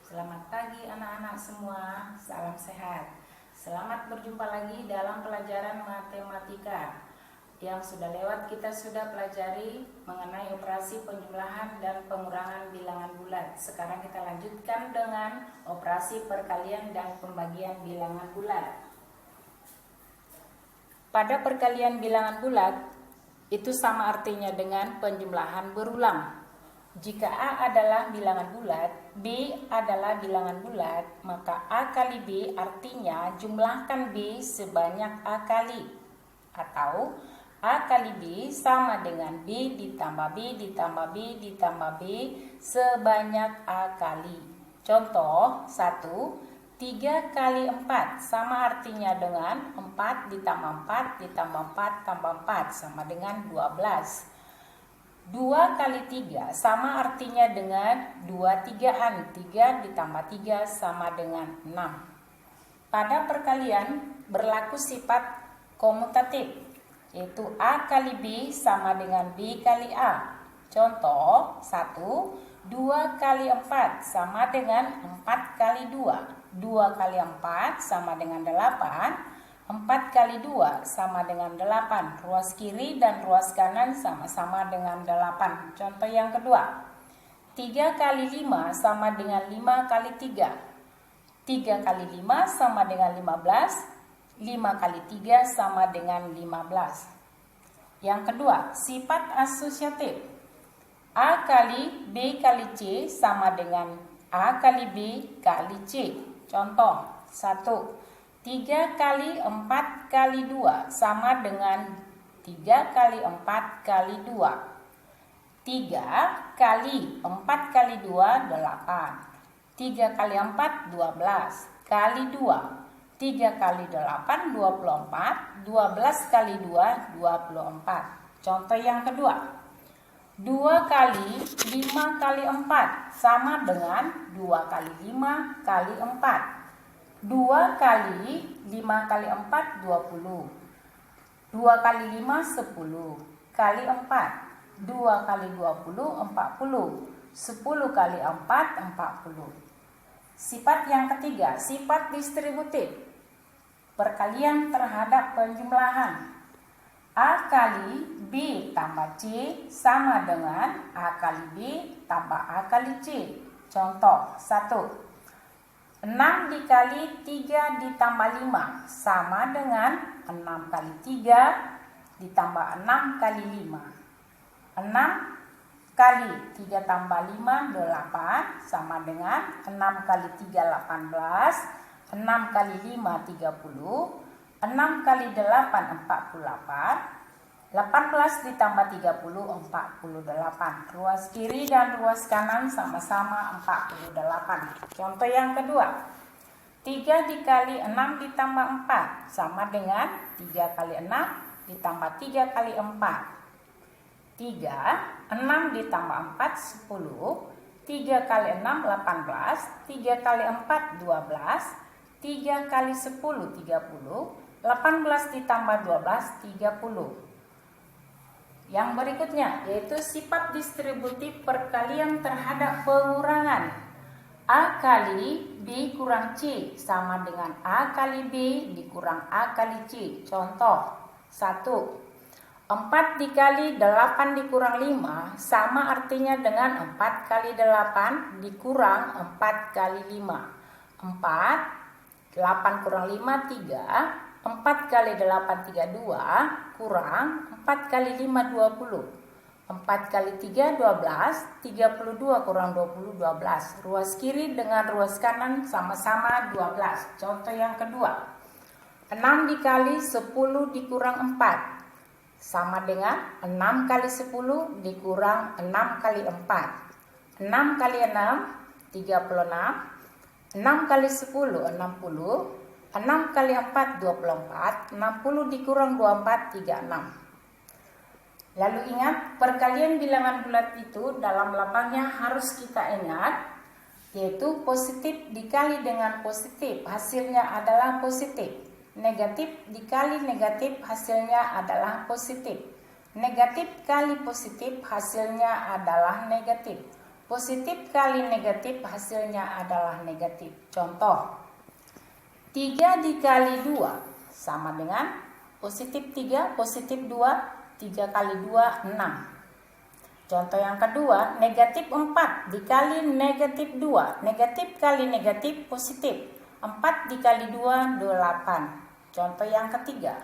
Selamat pagi anak-anak semua, salam sehat. Selamat berjumpa lagi dalam pelajaran matematika. Yang sudah lewat kita sudah pelajari mengenai operasi penjumlahan dan pengurangan bilangan bulat. Sekarang kita lanjutkan dengan operasi perkalian dan pembagian bilangan bulat. Pada perkalian bilangan bulat, itu sama artinya dengan penjumlahan berulang. Jika A adalah bilangan bulat, B adalah bilangan bulat, maka A kali B artinya jumlahkan B sebanyak A kali. Atau A kali B sama dengan B ditambah B ditambah B ditambah B sebanyak A kali. Contoh 1, 3 kali 4 sama artinya dengan 4 ditambah 4 ditambah 4 tambah 4 sama dengan 12. 2 kali 3 sama artinya dengan 2 tigaan, 3 ditambah 3 sama dengan 6. Pada perkalian berlaku sifat komutatif, yaitu A kali B sama dengan B kali A. Contoh 1, 2 kali 4 sama dengan 4 kali 2. 2 kali 4 sama dengan 8. 4 kali 2 sama dengan 8. Ruas kiri dan ruas kanan sama-sama dengan 8. Contoh yang kedua. 3 kali 5 sama dengan 5 kali 3. 3 kali 5 sama dengan 15. 5 kali 3 sama dengan 15. Yang kedua, sifat asosiatif. A kali B kali C sama dengan A kali B kali C. Contoh 1. 3 kali 4 kali 2 sama dengan 3 kali 4 kali 2. 3 kali 4 kali 2, 8. 3 kali 4, 12. Kali 2. 3 kali 8, 24. 12 kali 2, 24. Contoh yang kedua. 2 kali 5 kali 4 sama dengan 2 kali 5 kali 4. 2 kali 5 kali 4, 20. 2 kali 5, 10. Kali 4. 2 kali 20, 40. 10 kali 4, 40. Sifat yang ketiga, sifat distributif. Perkalian terhadap penjumlahan. A kali B tambah C sama dengan A kali B tambah A kali C. Contoh 1. 6 dikali 3 ditambah 5 sama dengan 6 kali 3 ditambah 6 kali 5. 6 kali 3 tambah 5, 8 sama dengan 6 kali 3, 18. 6 kali 5, 30. 6 kali 8, 48. 18 ditambah 30, 48. Ruas kiri dan ruas kanan sama-sama 48. Contoh yang kedua. 3 dikali 6 ditambah 4 sama dengan 3 kali 6 ditambah 3 kali 4. 3, 6 ditambah 4, 10. 3 kali 6, 18. 3 kali 4, 12. 3 kali 10, 30. 18 ditambah 12, 30. Yang berikutnya yaitu sifat distributif perkalian terhadap pengurangan. A kali B kurang C sama dengan A kali B dikurang A kali C. Contoh 1. 4 dikali 8 dikurang 5 sama artinya dengan 4 kali 8 dikurang 4 kali 5. 4, 8 kurang 5, 3. 4 kali 8, 32, kurang 4 kali 5, 20. 4 kali 3, 12. 32 kurang 20, 12. Ruas kiri dengan ruas kanan sama-sama 12. Contoh yang kedua. 6 dikali 10 dikurang 4 sama dengan 6 kali 10 dikurang 6 kali 4. 6 kali 6, 36. 6 kali 10, 60. 6 kali 4, 24. 60 dikurang 24, 36. Lalu ingat, perkalian bilangan bulat itu dalam lapangnya harus kita ingat, yaitu positif dikali dengan positif, hasilnya adalah positif. Negatif dikali negatif, hasilnya adalah positif. Negatif kali positif, hasilnya adalah negatif. Positif kali negatif hasilnya adalah negatif. Contoh, 3 dikali 2 sama dengan positif 3, positif 2, 3 kali 2, 6. Contoh yang kedua, negatif 4 dikali negatif 2. Negatif kali negatif positif. 4 dikali 2, 28. Contoh yang ketiga,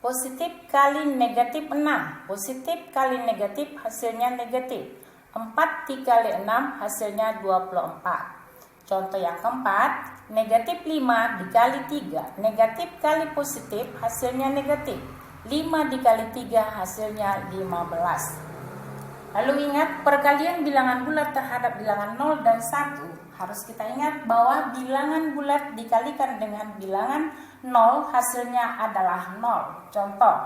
positif kali negatif 6. Positif kali negatif hasilnya negatif. 4 dikali 6 hasilnya 24. Contoh yang keempat, negatif 5 dikali 3. Negatif kali positif hasilnya negatif. 5 dikali 3 hasilnya 15. Lalu ingat, perkalian bilangan bulat terhadap bilangan 0 dan 1. Harus kita ingat bahwa bilangan bulat dikalikan dengan bilangan 0 hasilnya adalah 0. Contoh,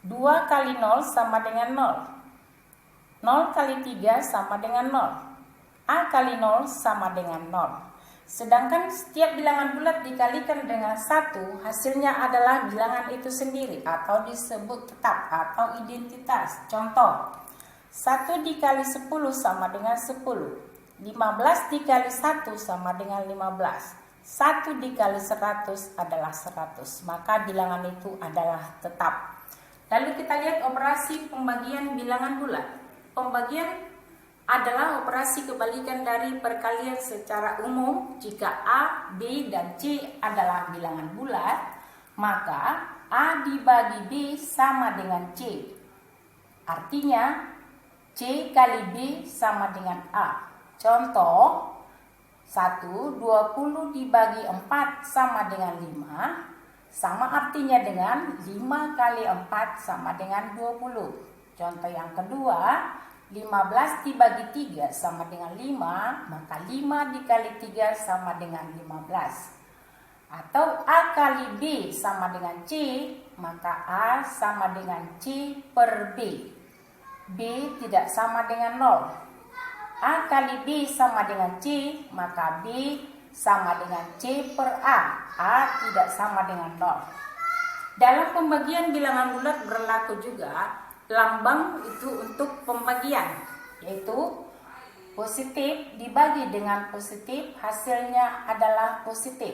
2 kali 0 sama dengan 0. 0 kali 3 sama dengan 0. A kali 0 sama dengan 0. Sedangkan setiap bilangan bulat dikalikan dengan 1, hasilnya adalah bilangan itu sendiri atau disebut tetap atau identitas. Contoh, 1 dikali 10 sama dengan 10. 15 dikali 1 sama dengan 15. 1 dikali 100 adalah 100. Maka bilangan itu adalah tetap. Lalu kita lihat operasi pembagian bilangan bulat. Pembagian adalah operasi kebalikan dari perkalian secara umum. Jika A, B, dan C adalah bilangan bulat, maka A dibagi B sama dengan C. Artinya, C kali B sama dengan A. Contoh, 1, 20 dibagi 4 sama dengan 5. Sama artinya dengan 5 kali 4 sama dengan 20. Contoh yang kedua, 15 dibagi 3 sama dengan 5, maka 5 dikali 3 sama dengan 15. Atau A kali B sama dengan C, maka A sama dengan C per B. B tidak sama dengan 0. A kali B sama dengan C, maka B sama dengan C per A. A tidak sama dengan 0. Dalam pembagian bilangan bulat berlaku juga lambang itu untuk pembagian, yaitu positif dibagi dengan positif hasilnya adalah positif.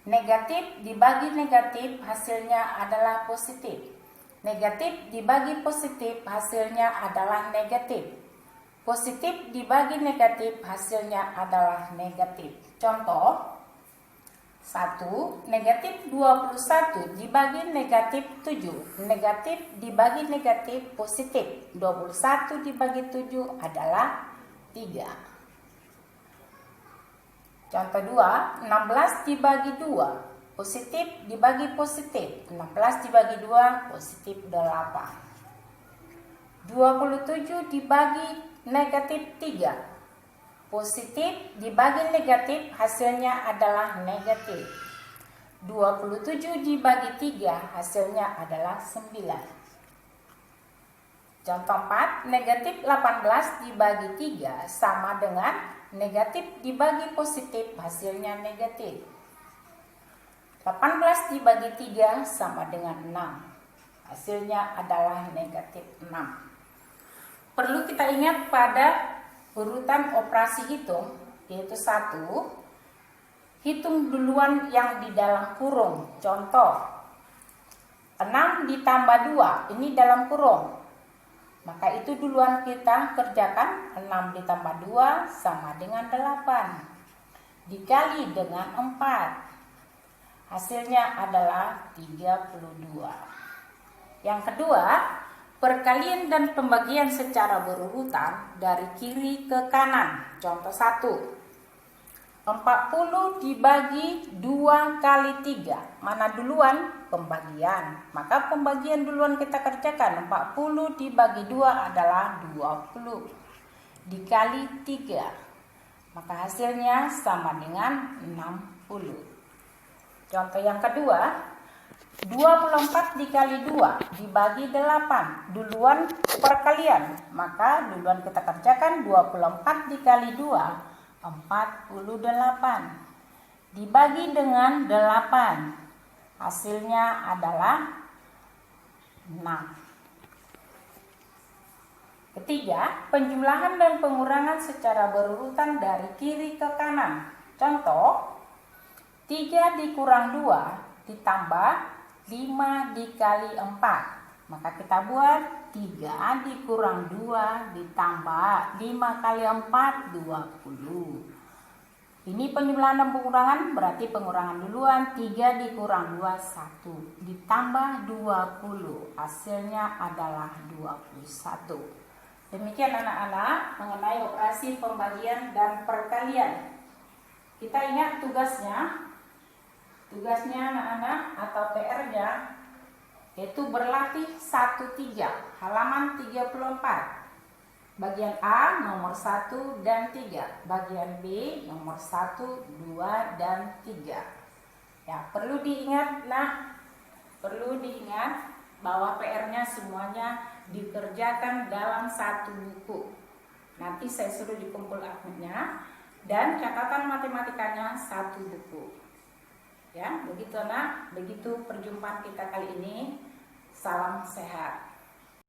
Negatif dibagi negatif hasilnya adalah positif. Negatif dibagi positif hasilnya adalah negatif. Positif dibagi negatif hasilnya adalah negatif. Contoh, 1, negatif 21 dibagi negatif 7. Negatif dibagi negatif positif. 21 dibagi 7 adalah 3. Contoh 2, 16 dibagi 2. Positif dibagi positif. 16 dibagi 2, positif 8. 27 dibagi negatif 3. Positif dibagi negatif hasilnya adalah negatif. 27 dibagi 3 hasilnya adalah 9. Contoh 4, negatif 18 dibagi 3 sama dengan negatif dibagi positif hasilnya negatif. 18 dibagi 3 sama dengan 6. Hasilnya adalah negatif 6. Perlu kita ingat pada urutan operasi hitung, yaitu 1, hitung duluan yang di dalam kurung. Contoh, 6 ditambah 2, ini dalam kurung. Maka itu duluan kita kerjakan. 6 ditambah 2 sama dengan 8. Dikali dengan 4. Hasilnya adalah 32. Yang kedua, perkalian dan pembagian secara berurutan dari kiri ke kanan. Contoh 1, 40 dibagi 2 kali 3. Mana duluan? Pembagian. Maka pembagian duluan kita kerjakan. 40 dibagi 2 adalah 20. Dikali 3. Maka hasilnya sama dengan 60. Contoh yang kedua, 24 dikali 2 dibagi 8. Duluan perkalian, maka duluan kita kerjakan. 24 dikali 2, 48. Dibagi dengan 8. Hasilnya adalah 6. Ketiga, penjumlahan dan pengurangan secara berurutan dari kiri ke kanan. Contoh, 3 dikurang 2 ditambah 5 dikali 4. Maka kita buat 3 dikurang 2 ditambah 5 kali 4, 20. Ini penjumlahan dan pengurangan, berarti pengurangan duluan. 3 dikurang 2, 1 ditambah 20. Hasilnya adalah 21. Demikian anak-anak mengenai operasi pembagian dan perkalian. Kita ingat tugasnya. Tugasnya anak-anak atau PR-nya yaitu berlatih 1-3, halaman 34. Bagian A nomor 1 dan 3, bagian B nomor 1, 2 dan 3. Ya, perlu diingat bahwa PR-nya semuanya dikerjakan dalam satu buku. Nanti saya suruh dikumpul akunnya dan catatan matematikanya satu buku. Ya, begitu begitu perjumpaan kita kali ini. Salam sehat.